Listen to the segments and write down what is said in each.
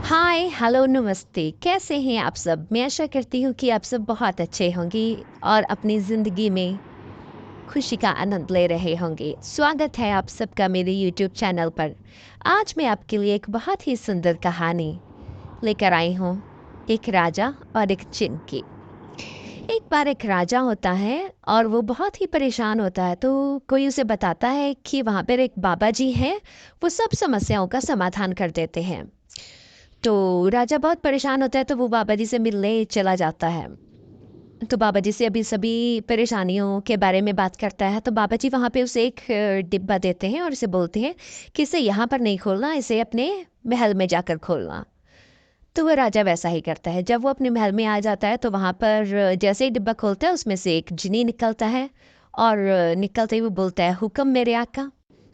Hi hello नमस्ते। कैसे हैं आप सब? मैं आशा करती हूँ कि आप सब बहुत अच्छे होंगे और अपनी ज़िंदगी में खुशी का आनंद ले रहे होंगे। स्वागत है आप सबका मेरे यूट्यूब चैनल पर। आज मैं आपके लिए एक बहुत ही सुंदर कहानी लेकर आई हूँ। एक राजा और एक जिन की। एक बार एक राजा होता है और वो बहुत ही परेशान होता है, तो कोई उसे बताता है कि वहाँ पर एक बाबा जी हैं। वो सब समस्याओं का समाधान कर देते हैं। तो राजा बहुत परेशान होता है, तो वो बाबा जी से मिलने चला जाता है। तो बाबा जी से अभी सभी परेशानियों के बारे में बात करता है। तो बाबा जी वहाँ पे उसे एक डिब्बा देते हैं और उसे बोलते हैं कि इसे यहाँ पर नहीं खोलना, इसे अपने महल में जाकर खोलना। तो वह राजा वैसा ही करता है। जब वो अपने महल में आ जाता है तो वहाँ पर जैसे ही डिब्बा खोलता है उसमें से एक जिनी निकलता है। और निकलते ही वो बोलता है, हुक्म मेरे आका।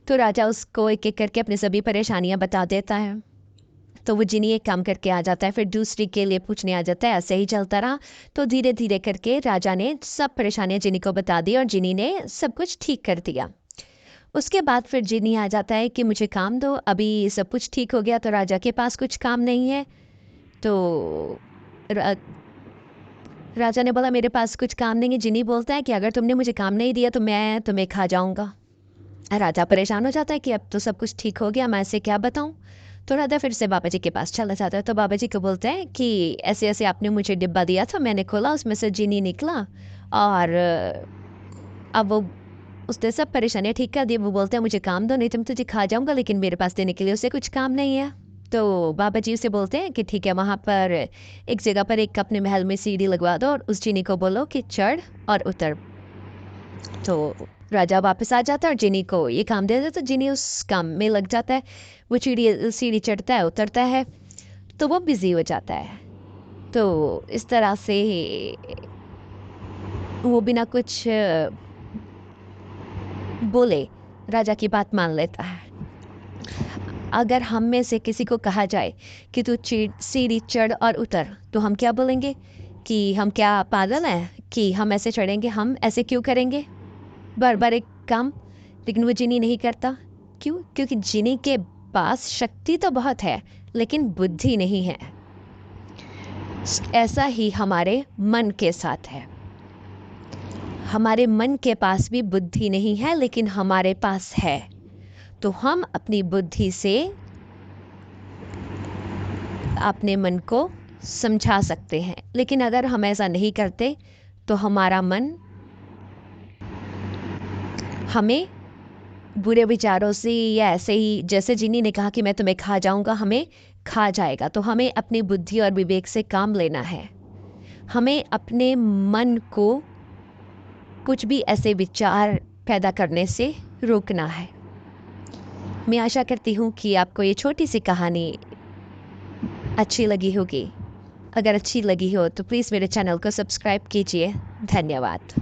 तो राजा उसको एक एक करके अपनी सभी परेशानियाँ बता देता है। तो वो जिनी एक काम करके आ जाता है, फिर दूसरी के लिए पूछने आ जाता है। ऐसे ही चलता रहा। तो धीरे धीरे करके राजा ने सब परेशानियां जिनी को बता दी और जिनी ने सब कुछ ठीक कर दिया। उसके बाद फिर जिनी आ जाता है कि मुझे काम दो, अभी सब कुछ ठीक हो गया। तो राजा के पास कुछ काम नहीं है। तो रा, राजा ने बोला मेरे पास कुछ काम नहीं है। जिनी बोलता है कि अगर तुमने मुझे काम नहीं दिया तो मैं तुम्हें खा जाऊंगा। राजा परेशान हो जाता है कि अब तो सब कुछ ठीक हो गया, मैं इसे क्या बताऊं। तो राजा फिर से बाबा जी के पास चला जाता है। तो बाबा जी को बोलते हैं कि ऐसे ऐसे आपने मुझे डिब्बा दिया था, मैंने खोला, उसमें से जीनी निकला। और अब वो उसने सब परेशानियाँ ठीक कर दी। वो बोलते हैं मुझे काम दो, नहीं तो मैं तुझे खा जाऊंगा, लेकिन मेरे पास देने के लिए उसे कुछ काम नहीं है। तो बाबा जी उसे बोलते हैं कि ठीक है, वहाँ पर एक जगह पर एक अपने महल में सीढ़ी लगवा दो और उस जीनी को बोलो कि चढ़ और उतर। तो राजा वापस आ जाता है और जिनी को ये काम दे देता है। तो जिनी उस काम में लग जाता है। वो चिड़ी सीढ़ी चढ़ता है, उतरता है। तो वो बिजी हो जाता है। तो इस तरह से वो बिना कुछ बोले राजा की बात मान लेता है। अगर हम में से किसी को कहा जाए कि तू सीढ़ी चढ़ और उतर, तो हम क्या बोलेंगे? कि हम क्या पागल हैं कि हम ऐसे चढ़ेंगे, हम ऐसे क्यों करेंगे बार बार एक काम। लेकिन वो जिनी नहीं करता। क्यों? क्योंकि जिनी के पास शक्ति तो बहुत है लेकिन बुद्धि नहीं है। ऐसा ही हमारे मन के साथ है। हमारे मन के पास भी बुद्धि नहीं है लेकिन हमारे पास है। तो हम अपनी बुद्धि से अपने मन को समझा सकते हैं, लेकिन अगर हम ऐसा नहीं करते तो हमारा मन हमें बुरे विचारों से या ऐसे ही जैसे जिनी ने कहा कि मैं तुम्हें खा जाऊंगा, हमें खा जाएगा। तो हमें अपनी बुद्धि और विवेक से काम लेना है। हमें अपने मन को कुछ भी ऐसे विचार पैदा करने से रोकना है। मैं आशा करती हूँ कि आपको ये छोटी सी कहानी अच्छी लगी होगी। अगर अच्छी लगी हो तो प्लीज़ मेरे चैनल को सब्सक्राइब कीजिए। धन्यवाद।